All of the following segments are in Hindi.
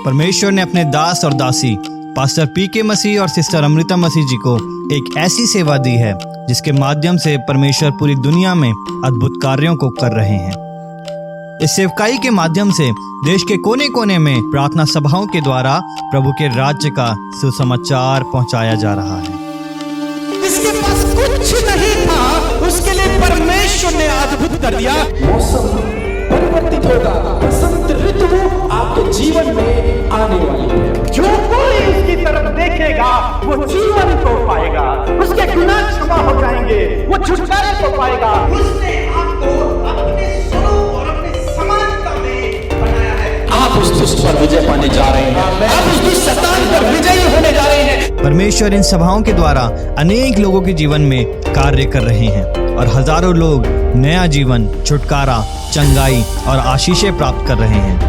परमेश्वर ने अपने दास और दासी पास्टर पी.के. मसीह और सिस्टर अमृता मसीह जी को एक ऐसी सेवा दी है जिसके माध्यम से परमेश्वर पूरी दुनिया में अद्भुत कार्यों को कर रहे हैं। इस सेवकाई के माध्यम से देश के कोने कोने में प्रार्थना सभाओं के द्वारा प्रभु के राज्य का सुसमाचार पहुंचाया जा रहा है। इसके पास कुछ नहीं था, उसके लिए परमेश्वर ने अद्भुत कर दिया। मौसम परिवर्तित होगा, बसंत ऋतु आपके जीवन में आने वाली है। जो कोई उसकी तरफ देखेगा वो जीवन को पाएगा, उसके गुनाह क्षमा हो जाएंगे, वो छुटकारे को पाएगा। उसने आपको अपने स्वरूप और अपने समानता में बनाया है। आप उस दुष्ट पर विजय पाने जा रहे हैं, आप उस दुष्ट शैतान पर विजयी होने जा रहे हैं। परमेश्वर इन सभाओं के द्वारा अनेक लोगों के जीवन में कार्य कर रहे हैं और हजारों लोग नया जीवन, छुटकारा, चंगाई और आशीषें प्राप्त कर रहे हैं।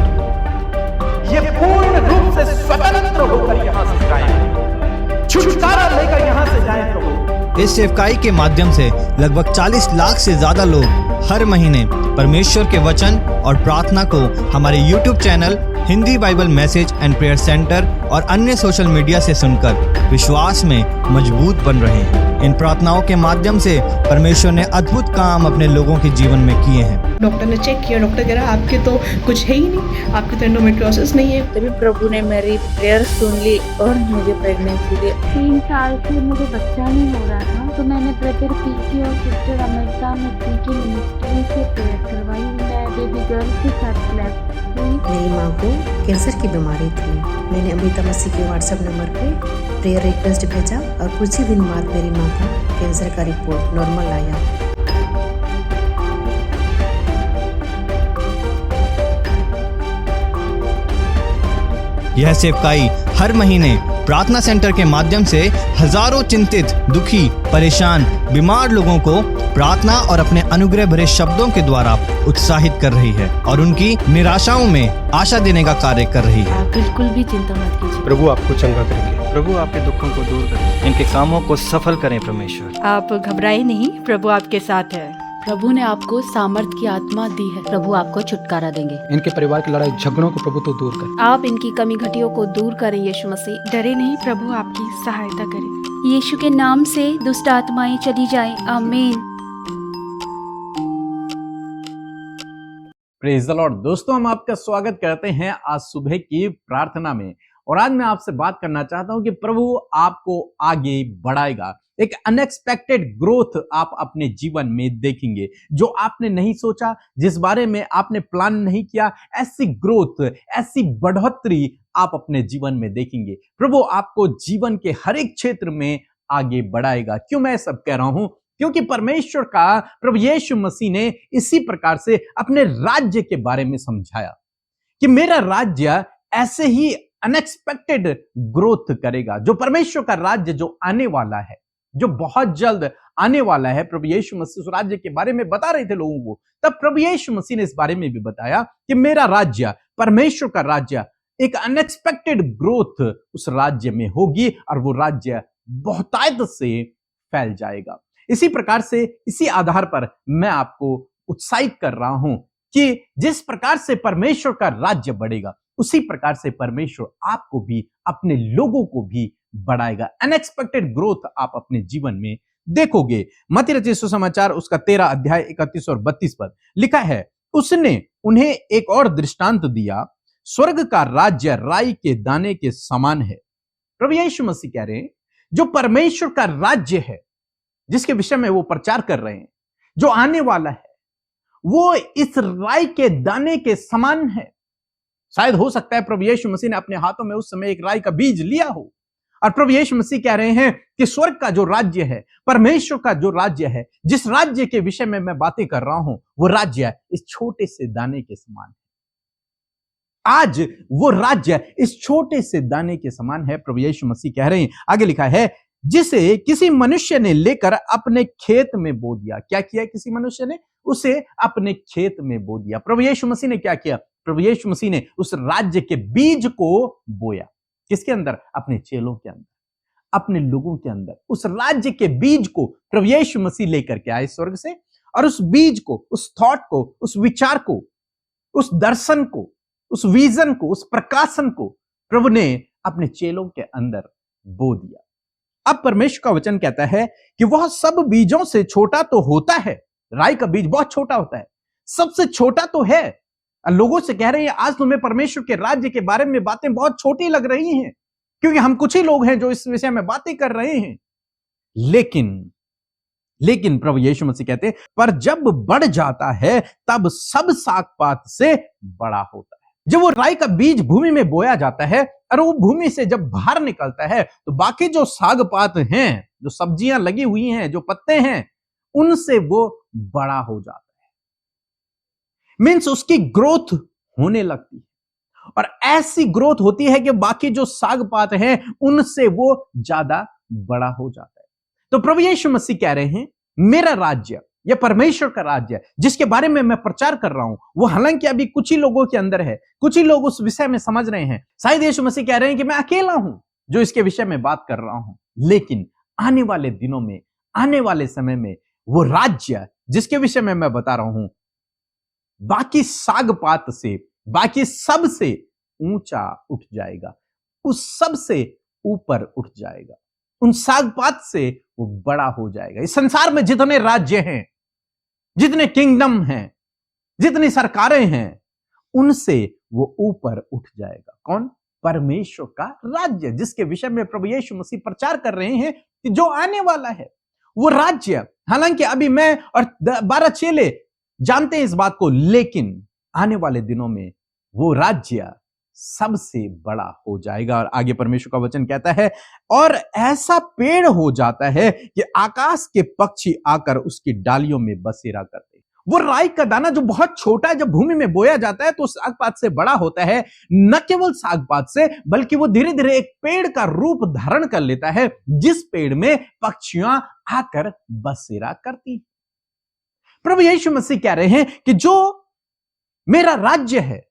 ये पूर्ण रूप से स्वतंत्र होकर यहाँ से जाएं, छुटकारा लेकर यहाँ से जाएं प्रभु। इस सेवकाई के माध्यम से लगभग 40 लाख से ज्यादा लोग हर महीने परमेश्वर के वचन और प्रार्थना को हमारे YouTube channel Hindi Bible message and prayer centre और अन्य सोशल मीडिया से सुनकर विश्वास में मजबूत बन रहे हैं। इन प्रार्थनाओं के माध्यम से परमेश्वर ने अद्भुत काम अपने लोगों के जीवन में किए हैं। डॉक्टर ने चेक किया, डॉक्टर कह रहा आपके तो कुछ है ही नहीं, आपके तो एंडोमेट्रियोसिस नहीं है। तभी प्रभु ने मेरी प्रेयर सुन ली और मुझे प्रेगनेंसी दी। 3 साल से मुझे बच्चा नहीं हो रहा था, तो मैंने ब्रदर पी.के. और सिस्टर अमृता मसीह की मिनिस्ट्री से प्रेयर करवाई। मैं बेबी गर्ल के साथ ब्लेस्ड हुई। मेरी माँ को कैंसर की बीमारी थी। मैंने अमृता मसीह के व्हाट्सएप नंबर पे प्रेयर रिक्वेस्ट भेजा और कुछ ही दिन बाद मेरी माँ का कैंसर का रिपोर्ट नॉर्मल आया। यह सेवकाई हर महीने प्रार्थना सेंटर के माध्यम से हजारों चिंतित, दुखी, परेशान, बीमार लोगों को प्रार्थना और अपने अनुग्रह भरे शब्दों के द्वारा उत्साहित कर रही है और उनकी निराशाओं में आशा देने का कार्य कर रही है। आप बिल्कुल भी चिंता मत कीजिए, प्रभु आपको चंगा करेंगे। प्रभु आपके दुखों को दूर करें, इनके कामों को सफल करें। परमेश्वर आप घबराए नहीं, प्रभु आपके साथ है। प्रभु ने आपको सामर्थ की आत्मा दी है। प्रभु आपको छुटकारा देंगे। इनके परिवार की लड़ाई झगड़ों को प्रभु तो दूर कर। आप इनकी कमी घटियों को दूर करें यीशु मसीह। डरे नहीं, प्रभु आपकी सहायता करें। यीशु के नाम से दुष्ट आत्माएं चली जाएं। आमीन। Praise the Lord. दोस्तों, हम आपका स्वागत करते हैं आज सुबह की प्रार्थना में। और आज मैं आपसे बात करना चाहता हूं कि प्रभु आपको आगे बढ़ाएगा। एक अनएक्सपेक्टेड ग्रोथ आप अपने जीवन में देखेंगे, जो आपने नहीं सोचा, जिस बारे में आपने प्लान नहीं किया, ऐसी ग्रोथ, ऐसी बढ़ोतरी आप अपने जीवन में देखेंगे। प्रभु आपको जीवन के हर एक क्षेत्र में आगे बढ़ाएगा। क्यों मैं सब कह रहा हूं? क्योंकि परमेश्वर का प्रभु यीशु मसीह ने इसी प्रकार से अपने राज्य के बारे में समझाया कि मेरा राज्य ऐसे ही अनएक्सपेक्टेड ग्रोथ करेगा। जो परमेश्वर का राज्य जो आने वाला है, जो बहुत जल्द आने वाला है, प्रभु यीशु मसीह उस राज्य के बारे में बता रहे थे लोगों को। तब प्रभु यीशु मसीह ने इस बारे में भी बताया कि मेरा राज्य, परमेश्वर का राज्य, एक अनएक्सपेक्टेड ग्रोथ उस राज्य में होगी और वो राज्य बहुतायत से फैल जाएगा। इसी प्रकार से, इसी आधार पर मैं आपको उत्साहित कर रहा हूं कि जिस प्रकार से परमेश्वर का राज्य बढ़ेगा, उसी प्रकार से परमेश्वर आपको भी, अपने लोगों को भी बढ़ाएगा। अनएक्सपेक्टेड ग्रोथ आप अपने जीवन में देखोगे। मत्ती रचित सुसमाचार उसका 13 अध्याय 31 और 32 पद लिखा है, उसने उन्हें एक और दृष्टांत दिया, स्वर्ग का राज्य राई के दाने के समान है। प्रभु यीशु मसीह कह रहे हैं, जो परमेश्वर का राज्य है, जिसके विषय में वो प्रचार कर रहे हैं, जो आने वाला है, वो इस राई के दाने के समान है। शायद हो सकता है प्रभु यीशु मसीह ने अपने हाथों में उस समय एक राई का बीज लिया हो, और प्रभु यीशु मसीह कह रहे हैं कि स्वर्ग का जो राज्य है, परमेश्वर का जो राज्य है, जिस राज्य के विषय में मैं बातें कर रहा हूं, वो राज्य इस छोटे से दाने के समान है। आज वो राज्य इस छोटे से दाने के समान है। प्रभु यीशु मसीह कह रहे हैं, आगे लिखा है, जिसे किसी मनुष्य ने लेकर अपने खेत में बो दिया। क्या किया किसी मनुष्य ने? उसे अपने खेत में बो दिया। प्रभु यीशु मसीह ने क्या किया? प्रभु यीशु मसीह ने उस राज्य के बीज को बोया। किसके अंदर? अपने चेलों के अंदर, अपने लोगों के अंदर। उस राज्य के बीज को प्रभु यीशु मसीह लेकर के आए स्वर्ग से, और उस बीज को, उस थॉट को, उस विचार को, उस दर्शन को, उस विजन को, उस प्रकाशन को प्रभु ने अपने चेलों के अंदर बो दिया। अब परमेश्वर का वचन कहता है कि वह सब बीजों से छोटा तो होता है। राई का बीज बहुत छोटा होता है, सबसे छोटा तो है। लोगों से कह रहे हैं आज तुम्हें परमेश्वर के राज्य के बारे में बातें बहुत छोटी लग रही हैं, क्योंकि हम कुछ ही लोग हैं जो इस विषय में बातें कर रहे हैं। लेकिन प्रभु यीशु मसीह कहते हैं पर जब बढ़ जाता है तब सब साग पात से बड़ा होता है। जब वो राई का बीज भूमि में बोया जाता है और वो भूमि से जब बाहर निकलता है तो बाकी जो साग पात हैं, जो सब्जियां लगी हुई हैं, जो पत्ते हैं, उनसे वो बड़ा हो जाता है। मीन्स उसकी ग्रोथ होने लगती है और ऐसी ग्रोथ होती है कि बाकी जो साग पात हैं उनसे वो ज्यादा बड़ा हो जाता है। तो प्रभु यीशु मसीह कह रहे हैं मेरा राज्य या परमेश्वर का राज्य जिसके बारे में मैं प्रचार कर रहा हूं, वो हालांकि अभी कुछ ही लोगों के अंदर है, कुछ ही लोग उस विषय में समझ रहे हैं। शायद यीशु मसीह कह रहे हैं कि मैं अकेला हूं जो इसके विषय में बात कर रहा हूं, लेकिन आने वाले दिनों में, आने वाले समय में वो राज्य जिसके विषय में मैं बता रहा हूं बाकी साग पात से, बाकी सब से ऊंचा उठ जाएगा, उस सब से ऊपर उठ जाएगा, उन साग पात से वो बड़ा हो जाएगा। इस संसार में जितने राज्य हैं, जितने किंगडम हैं, जितनी सरकारें हैं, उनसे वो ऊपर उठ जाएगा। कौन? परमेश्वर का राज्य, जिसके विषय में प्रभु यीशु मसीह प्रचार कर रहे हैं कि जो आने वाला है वो राज्य। हालांकि अभी मैं और 12 चेले जानते हैं इस बात को, लेकिन आने वाले दिनों में वो राज्य सबसे बड़ा हो जाएगा। और आगे परमेश्वर का वचन कहता है और ऐसा पेड़ हो जाता है कि आकाश के पक्षी आकर उसकी डालियों में बसेरा करते हैं। वो राई का दाना जो बहुत छोटा है, जब भूमि में बोया जाता है तो साग पात से बड़ा होता है। न केवल साग पात से, बल्कि वो धीरे धीरे एक पेड़ का रूप धारण कर लेता है, जिस पेड़ में पक्षियां आकर बसेरा करती। प्रभु यीशु मसीह कह रहे हैं कि जो मेरा राज्य है,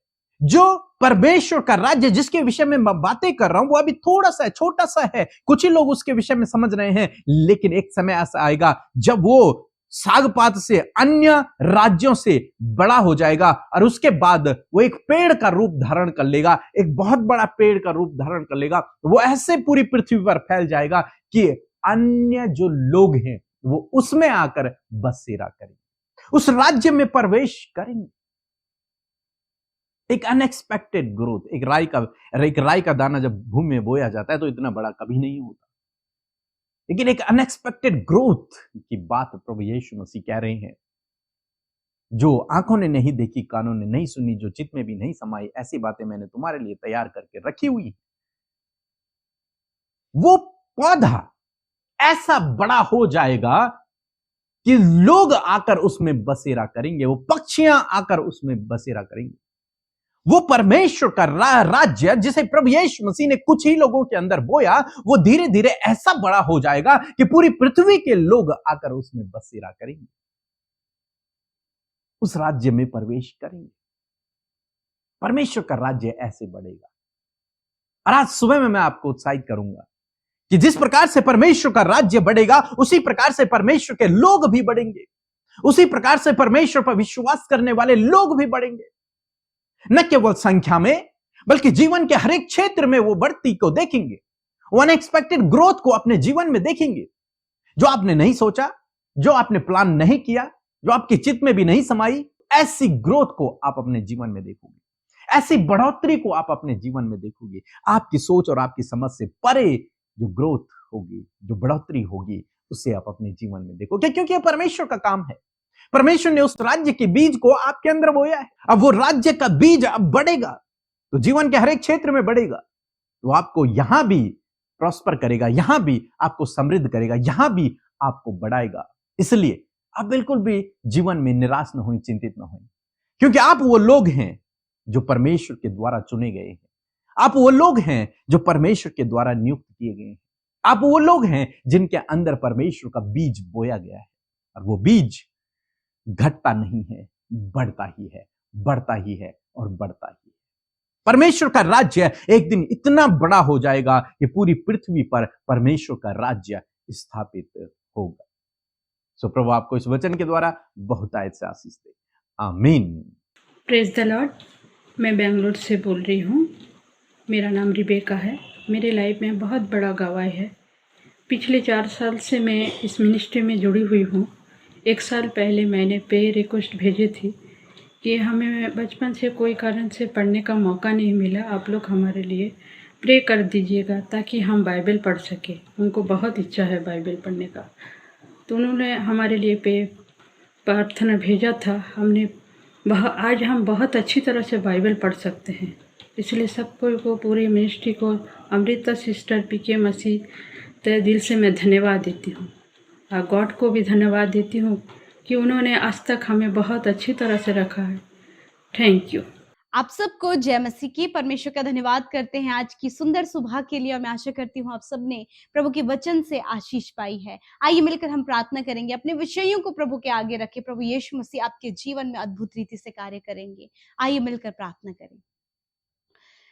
जो परमेश्वर का राज्य जिसके विषय में मैं बातें कर रहा हूं, वो अभी थोड़ा सा है, छोटा सा है, कुछ ही लोग उसके विषय में समझ रहे हैं, लेकिन एक समय ऐसा आएगा जब वो साग पात से, अन्य राज्यों से बड़ा हो जाएगा और उसके बाद वो एक पेड़ का रूप धारण कर लेगा, एक बहुत बड़ा पेड़ का रूप धारण कर लेगा। वो ऐसे पूरी पृथ्वी पर फैल जाएगा कि अन्य जो लोग हैं वो उसमें आकर बसेरा करेंगे, उस राज्य में प्रवेश करेंगे। एक अनएक्सपेक्टेड ग्रोथ। एक राई का दाना जब भूमि में बोया जाता है तो इतना बड़ा कभी नहीं होता, लेकिन एक अनएक्सपेक्टेड ग्रोथ की बात प्रभु यीशु मसीह कह रहे हैं। जो आंखों ने नहीं देखी, कानों ने नहीं सुनी, जो चित्त में भी नहीं समाई, ऐसी बातें मैंने तुम्हारे लिए तैयार करके रखी हुई है। वो पौधा ऐसा बड़ा हो जाएगा कि लोग आकर उसमें बसेरा करेंगे, वो पक्षियां आकर उसमें बसेरा करेंगे। वो परमेश्वर का राज्य जिसे प्रभु यीशु मसीह ने कुछ ही लोगों के अंदर बोया, वो धीरे धीरे ऐसा बड़ा हो जाएगा कि पूरी पृथ्वी के लोग आकर उसमें बसेरा करेंगे, उस राज्य में प्रवेश करेंगे। परमेश्वर का राज्य ऐसे बढ़ेगा। और आज सुबह में मैं आपको उत्साहित करूंगा कि जिस प्रकार से परमेश्वर का राज्य बढ़ेगा, उसी प्रकार से परमेश्वर के लोग भी बढ़ेंगे, उसी प्रकार से परमेश्वर पर विश्वास करने वाले लोग भी बढ़ेंगे। न केवल संख्या में, बल्कि जीवन के हर एक क्षेत्र में वो बढ़ती को देखेंगे, वो अनएक्सपेक्टेड ग्रोथ को अपने जीवन में देखेंगे। जो आपने नहीं सोचा, जो आपने प्लान नहीं किया, जो आपके चित्त में भी नहीं समाई, ऐसी ग्रोथ को आप अपने जीवन में देखोगे, ऐसी बढ़ोतरी को आप अपने जीवन में देखोगे। आपकी सोच और आपकी समझ से परे जो ग्रोथ होगी, जो बढ़ोतरी होगी, उसे आप अपने जीवन में देखोगे, क्योंकि यह परमेश्वर का काम है। परमेश्वर ने उस राज्य के बीज को आपके अंदर बोया है। अब वो राज्य का बीज अब बढ़ेगा तो जीवन के हर एक क्षेत्र में बढ़ेगा, तो आपको यहां भी प्रॉस्पर करेगा, यहां भी आपको समृद्ध करेगा, यहां भी आपको बढ़ाएगा। इसलिए आप बिल्कुल भी जीवन में निराश न हों, चिंतित न हों, क्योंकि आप वो लोग हैं जो परमेश्वर के द्वारा चुने गए हैं। आप वो लोग हैं जो परमेश्वर के द्वारा नियुक्त किए गए हैं। आप वो लोग हैं जिनके अंदर परमेश्वर का बीज बोया गया है, और वो बीज घटता नहीं है, बढ़ता ही है, बढ़ता ही है और बढ़ता ही है। परमेश्वर का राज्य एक दिन इतना बड़ा हो जाएगा कि पूरी पृथ्वी पर परमेश्वर का राज्य स्थापित होगा। सो प्रभु आपको इस वचन के द्वारा बहुतायत से आशीष दे। आमीन। Praise the Lord. मैं बेंगलुरु से बोल रही हूँ। मेरा नाम रिबेका है। मेरे लाइफ में बहुत बड़ा गवाह है। पिछले 4 साल से मैं इस मिनिस्ट्री में जुड़ी हुई हूँ। 1 साल पहले मैंने प्रेयर रिक्वेस्ट भेजी थी कि हमें बचपन से कोई कारण से पढ़ने का मौका नहीं मिला, आप लोग हमारे लिए प्रे कर दीजिएगा ताकि हम बाइबल पढ़ सकें। उनको बहुत इच्छा है बाइबल पढ़ने का, तो उन्होंने हमारे लिए प्रार्थना भेजा था। आज हम बहुत अच्छी तरह से बाइबल पढ़ सकते हैं। इसलिए सबको पूरे मिनिस्ट्री को, अमृता सिस्टर, पीके मसीह, तहे दिल से मैं धन्यवाद देती हूँ। और गॉड को भी धन्यवाद देती हूँ कि उन्होंने आज तक हमें बहुत अच्छी तरह से रखा है। Thank you. आप सबको जय मसीह की। परमेश्वर का धन्यवाद करते हैं आज की सुंदर सुबह के लिए, और मैं आशा करती हूँ आप सबने प्रभु के वचन से आशीष पाई है। आइए मिलकर हम प्रार्थना करेंगे, अपने विषयों को प्रभु के आगे रखें। प्रभु यीशु मसीह आपके जीवन में अद्भुत रीति से कार्य करेंगे। आइए मिलकर प्रार्थना करें।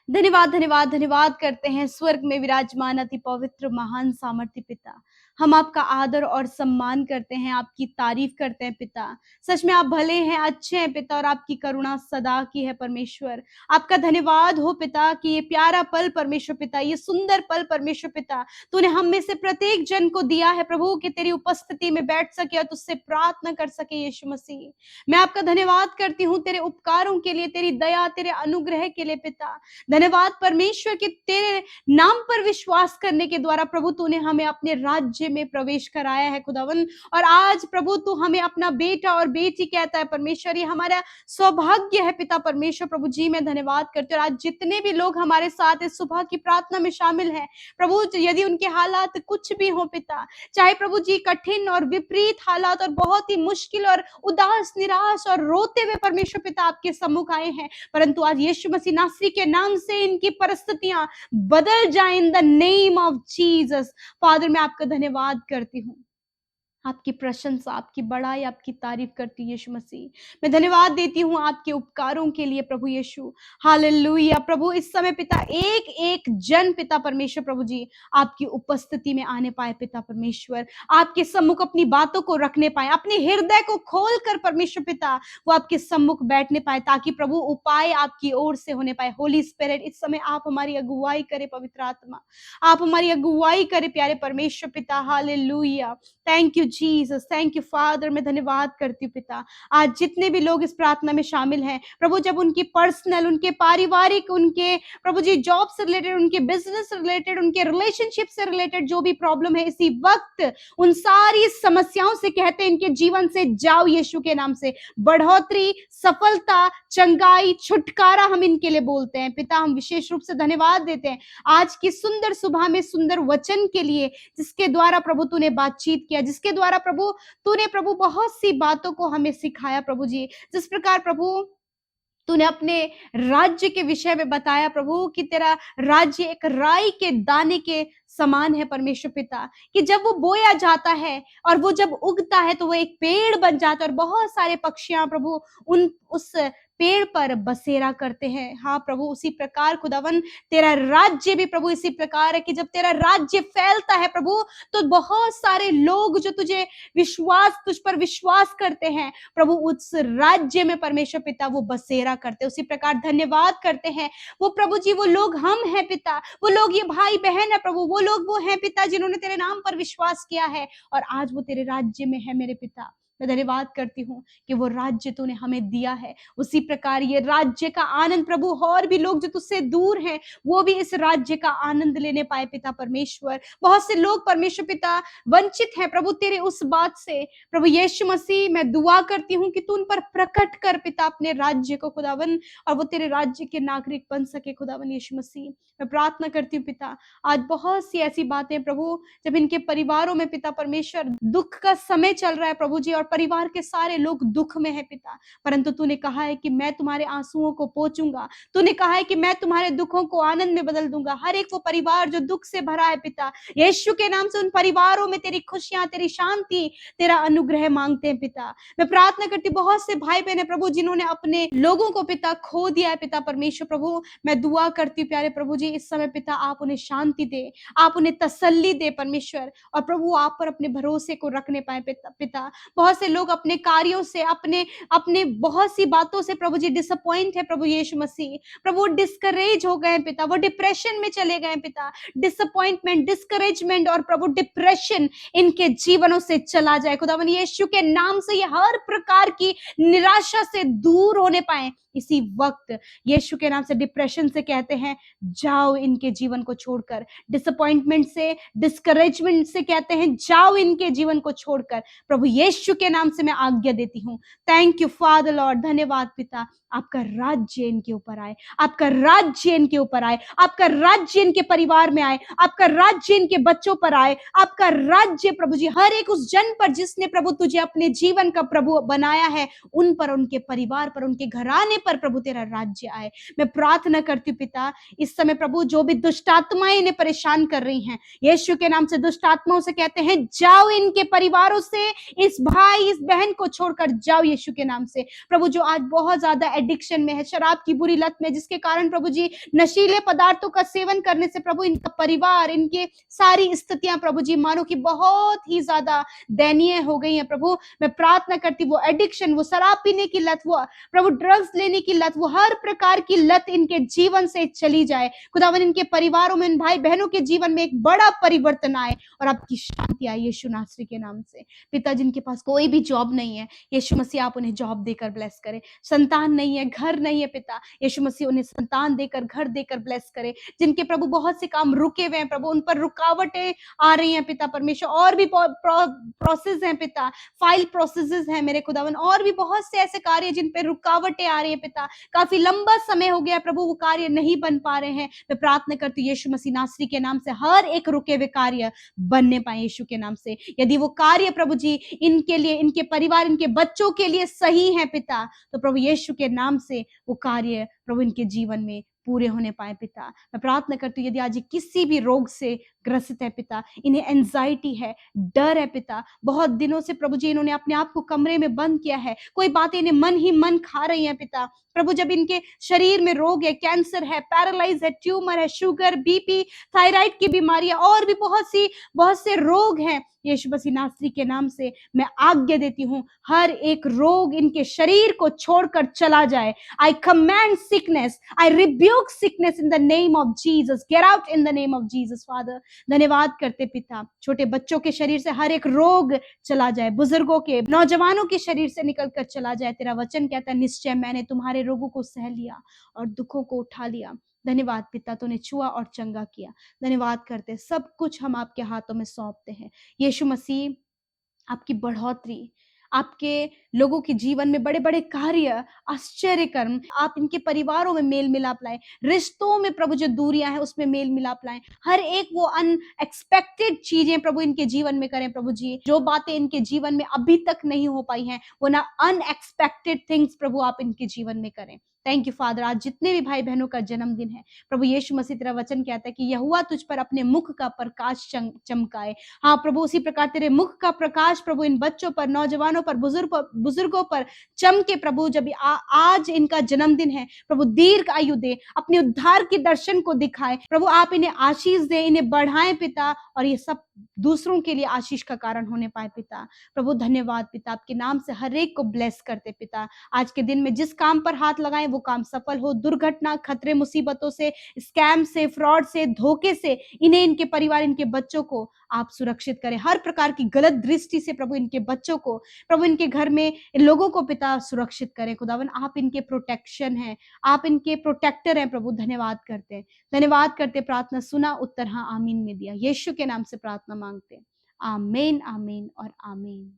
धन्यवाद धन्यवाद धन्यवाद करते हैं स्वर्ग में विराजमान अति पवित्र महान सामर्थ्य पिता। हम आपका आदर और सम्मान करते हैं, आपकी तारीफ करते हैं पिता। सच में आप भले हैं, अच्छे हैं पिता, और आपकी करुणा सदा की है परमेश्वर। आपका धन्यवाद हो पिता कि ये प्यारा पल परमेश्वर पिता, ये सुंदर पल परमेश्वर पिता तूने हम में से प्रत्येक जन को दिया है प्रभु, कि तेरी उपस्थिति में बैठ सके और तुझसे प्रार्थना कर सके। यीशु मसीह, मैं आपका धन्यवाद करती हूँ तेरे उपकारों के लिए, तेरी दया, तेरे अनुग्रह के लिए पिता। धन्यवाद परमेश्वर कि तेरे नाम पर विश्वास करने के द्वारा प्रभु तूने हमें अपने राज्य में प्रवेश कराया है खुदावन। और आज प्रभु तू हमें अपना बेटा और बेटी कहता है परमेश्वर, ये हमारा सौभाग्य है पिता परमेश्वर। प्रभु जी मैं धन्यवाद करती हूँ। आज जितने भी लोग हमारे साथ इस सुबह की प्रार्थना में शामिल हैं प्रभु, यदि उनके हालात कुछ भी हो पिता, चाहे प्रभु जी कठिन और विपरीत हालात और बहुत ही मुश्किल और उदास, निराश और रोते हुए परमेश्वर पिता आपके सम्मुख आए हैं, परंतु आज यीशु मसीह नासरी के नाम से इनकी परिस्थितियां बदल जाए in the name of Jesus. Father मैं आपका धन्यवाद करती हूँ, आपकी प्रशंसा, आपकी बड़ाई, आपकी तारीफ करती है यीशु मसीह। मैं धन्यवाद देती हूँ आपके उपकारों के लिए प्रभु यीशु। हालेलुया प्रभु, इस समय पिता एक एक जन पिता परमेश्वर प्रभु जी आपकी उपस्थिति में आने पाए पिता परमेश्वर, आपके सम्मुख अपनी बातों को रखने पाए, अपने हृदय को खोल कर परमेश्वर पिता वो आपके सम्मुख बैठने पाए, ताकि प्रभु उपाय आपकी ओर से होने पाए। होली स्पिरिट इस समय आप हमारी अगुवाई करे, पवित्र आत्मा आप हमारी अगुवाई करे प्यारे परमेश्वर पिता। Hallelujah, thank you Jesus, thank you father. मैं धन्यवाद करती हूँ पिता, आज जितने भी लोग इस प्रार्थना में शामिल हैं प्रभु, जब उनकी पर्सनल, उनके पारिवारिक, उनके प्रभु जी जॉब से रिलेटेड, उनके बिजनेस से रिलेटेड, उनके रिलेशनशिप से रिलेटेड जो भी प्रॉब्लम है इसी वक्त उन सारी समस्याओं से कहते हैं इनके जीवन से जाओ यीशु के नाम से। बढ़ोतरी, सफलता, चंगाई, छुटकारा हम इनके लिए बोलते हैं पिता। हम विशेष रूप से धन्यवाद देते हैं आज की सुंदर सुबह में सुंदर वचन के लिए, जिसके द्वारा प्रभु तूने बातचीत किया, जिसके द्वारा प्रभु तूने प्रभु बहुत सी बातों को हमें सिखाया प्रभु जी। जिस प्रकार प्रभु तूने अपने राज्य के विषय में बताया प्रभु कि तेरा राज्य एक राई के दाने के समान है परमेश्वर पिता, कि जब वो बोया जाता है और वो जब उगता है तो वो एक पेड़ बन जाता है और बहुत सारे पक्षियां प्रभु उस पेड़ पर बसेरा करते हैं। हाँ प्रभु, उसी प्रकार खुदावन तेरा राज्य भी प्रभु इसी प्रकार है कि जब तेरा राज्य फैलता है प्रभु तो बहुत सारे लोग जो तुझ पर विश्वास करते हैं प्रभु, उस राज्य में परमेश्वर पिता वो बसेरा करते हैं। उसी प्रकार धन्यवाद करते हैं वो प्रभु जी, वो लोग हम हैं पिता, वो लोग ये भाई बहन है प्रभु, वो लोग वो हैं पिता जिन्होंने तेरे नाम पर विश्वास किया है और आज वो तेरे राज्य में है मेरे पिता। मैं धन्यवाद करती हूँ कि वो राज्य तूने हमें दिया है, उसी प्रकार ये राज्य का आनंद प्रभु और भी लोग जो तुझसे दूर हैं वो भी इस राज्य का आनंद लेने पाए पिता परमेश्वर। बहुत से लोग परमेश्वर पिता वंचित हैं प्रभु तेरे उस बात से प्रभु यीशु मसीह, मैं दुआ करती हूँ कि तू उन पर प्रकट कर पिता अपने राज्य को खुदावन, और वो तेरे राज्य के नागरिक बन सके खुदावन यीशु मसीह। मैं प्रार्थना करती हूँ पिता, आज बहुत सी ऐसी बातें प्रभु जब इनके परिवारों में पिता परमेश्वर दुख का समय चल रहा है प्रभु जी, और परिवार के सारे लोग दुख में है पिता, परंतु तूने कहा है कि मैं तुम्हारे आंसुओं को पोंछूंगा, तूने कहा है कि मैं तुम्हारे दुखों को आनंद में बदल दूंगा। हर एक वो परिवार जो दुख से भरा है पिता, यीशु के नाम से उन परिवारों में तेरी खुशियां, तेरी शांति, तेरा अनुग्रह मांगते हैं पिता। मैं प्रार्थना करती, बहुत से भाई बहन है प्रभु जिन्होंने अपने लोगों को पिता खो दिया है पिता परमेश्वर प्रभु, मैं दुआ करती हूँ प्यारे प्रभु जी इस समय पिता आप उन्हें शांति दे, आप उन्हें तसल्ली दे परमेश्वर, और प्रभु आप पर अपने भरोसे को रखने पाए पिता। बहुत से लोग अपने कार्यों से, अपने अपने बहुत सी बातों से प्रभु जी डिसअपॉइंट है प्रभु यीशु मसीह। प्रभु डिस्करेज हो गए पिता, वो डिप्रेशन में चले गए पिता। डिसअपॉइंटमेंट, डिस्करेजमेंट और प्रभु डिप्रेशन इनके जीवनों से चला जाए खुदावन यीशु के नाम से। ये हर प्रकार की निराशा से दूर होने पाए इसी वक्त यीशु के नाम से। डिप्रेशन से कहते हैं जाओ इनके जीवन को छोड़कर, डिसअपॉइंटमेंट से, डिस्करेजमेंट से कहते हैं जाओ इनके जीवन को छोड़कर। प्रभु यीशु के नाम से मैं आज्ञा देती हूँ। थैंक यू फादर लॉर्ड, धन्यवाद पिता। आपका राज्य इनके ऊपर आए, आपका राज्य इनके ऊपर आए, आपका राज्य इनके परिवार में आए, आपका राज्य इनके बच्चों पर आए, आपका राज्य प्रभु जी हर एक उस जन पर जिसने प्रभु तुझे अपने जीवन का प्रभु बनाया है, उन पर, उनके परिवार पर, उनके घराने पर प्रभु तेरा राज्य आए। मैं प्रार्थना करती हूँ पिता, इस समय प्रभु जो भी दुष्ट आत्माएं इन्हें परेशान कर रही हैं, यीशु के नाम से दुष्ट आत्माओं से कहते हैं जाओ इनके परिवारों से, इस भाई इस बहन को छोड़कर जाओ यीशु के नाम से। प्रभु जो आज बहुत ज्यादा एडिक्शन में है, शराब की बुरी लत में, जिसके कारण प्रभु जी नशीले पदार्थों का सेवन करने से प्रभु इनका परिवार, इनके सारी स्थितियां प्रभु जी मानो कि बहुत ही ज्यादा दयनीय हो गई हैं प्रभु। मैं प्रार्थना करती वो एडिक्शन, वो शराब पीने की लत, वो प्रभु ड्रग्स लेने की लत, वो हर प्रकार की लत इनके जीवन से चली जाए खुदावन। इनके परिवारों में, इन भाई बहनों के जीवन में एक बड़ा परिवर्तन आए और आपकी शांति आए यीशु नासरी के नाम से। पिता जिनके पास कोई भी जॉब नहीं है, यीशु मसीह आप उन्हें जॉब देकर ब्लेस करें। संतान नहीं है, घर नहीं है पिता, यीशु मसीह उन्हें संतान देकर, घर देकर ब्लेस करें। जिनके प्रभु बहुत से काम रुके हुए हैं प्रभु, उन पर रुकावटें आ रही हैं पिता परमेश्वर, और भी प्रोसेस हैं पिता, फाइल प्रोसेसेस हैं मेरे खुदावन, और भी बहुत से ऐसे कार्य जिन पे रुकावटें आ रही है पिता। काफी लंबा समय हो गया प्रभु, वो कार्य नहीं बन पा रहे हैं। मैं प्रार्थना करती हूँ यीशु मसीह नासरी के नाम से हर एक रुके हुए कार्य बनने पाए यीशु के नाम से। यदि वो कार्य प्रभु जी इनके लिए, इनके परिवार, इनके बच्चों के लिए सही है पिता, तो प्रभु यीशु के नाम से वो कार्य प्रभु इनके जीवन में पूरे होने पाए पिता। मैं प्रार्थना करती हूँ यदि आज किसी भी रोग से ग्रसित है पिता, इन्हें एंजाइटी है, डर है पिता, बहुत दिनों से प्रभु जी इन्होंने अपने आप को कमरे में बंद किया है, कोई बातें इन्हें मन ही मन खा रही हैं पिता। प्रभु जब इनके शरीर में रोग है, कैंसर है, पैरालाइज है, ट्यूमर है, शुगर, बीपी, थायराइड की बीमारियां और भी बहुत से रोग हैं, यीशु मसीह नासरी के नाम से मैं आज्ञा देती हूँ हर एक रोग इनके शरीर को छोड़कर चला जाए। आई command sickness, I rebuke sickness in the name of Jesus, get out in the name of Jesus father. धन्यवाद करते पिता, छोटे बच्चों के शरीर से हर एक रोग चला जाए, बुजुर्गों के, नौजवानों के शरीर से निकल कर चला जाए। तेरा वचन कहता है निश्चय मैंने तुम्हारे रोगों को सह लिया और दुखों को उठा लिया। धन्यवाद पिता, तूने छुआ और चंगा किया। धन्यवाद करते, सब कुछ हम आपके हाथों में सौंपते हैं यीशु मसीह। आपकी बढ़ोतरी, आपके लोगों के जीवन में बड़े बड़े कार्य, आश्चर्य कर्म, आप इनके परिवारों में मेल मिलाप लाएं, रिश्तों में प्रभु जो दूरियां हैं उसमें मेल मिलाप लाएं, हर एक वो अनएक्सपेक्टेड चीजें प्रभु इनके जीवन में करें प्रभु जी। जो बातें इनके जीवन में अभी तक नहीं हो पाई हैं, वो ना अनएक्सपेक्टेड थिंग्स प्रभु आप इनके जीवन में करें। Thank you father. आज जितने भी भाई बहनों का जन्मदिन है प्रभु यीशु मसीह, तेरा वचन कहता है कि यहोवा तुझ पर अपने मुख का प्रकाश चमकाए। हाँ प्रभु, उसी प्रकार तेरे मुख का प्रकाश प्रभु इन बच्चों पर, नौजवानों पर, बुजुर्गों पर चमके प्रभु। जब आज इनका जन्मदिन है प्रभु, दीर्घ आयु दे, अपने उद्धार के दर्शन को दिखाए प्रभु। आप इन्हें आशीष दे, इन्हें बढ़ाएं पिता, और ये सब दूसरों के लिए आशीष का कारण होने पाए पिता। प्रभु धन्यवाद पिता, आपके नाम से हर एक को ब्लेस करते पिता। आज के दिन में जिस काम पर हाथ लगाएं वो काम सफल हो। दुर्घटना, खतरे, मुसीबतों से, स्कैम से, फ्रॉड से, धोखे से इन्हें, इनके परिवार, इनके बच्चों को आप सुरक्षित करें। हर प्रकार की गलत दृष्टि से प्रभु इनके बच्चों को, प्रभु इनके घर में इन लोगों को पिता सुरक्षित करें खुदावन। आप इनके प्रोटेक्शन हैं, आप इनके प्रोटेक्टर हैं प्रभु। धन्यवाद करते, धन्यवाद करते। प्रार्थना सुना, उत्तर हाँ आमीन में दिया। यीशु के नाम से प्रार्थना मांगते, आमीन, आमीन और आमीन।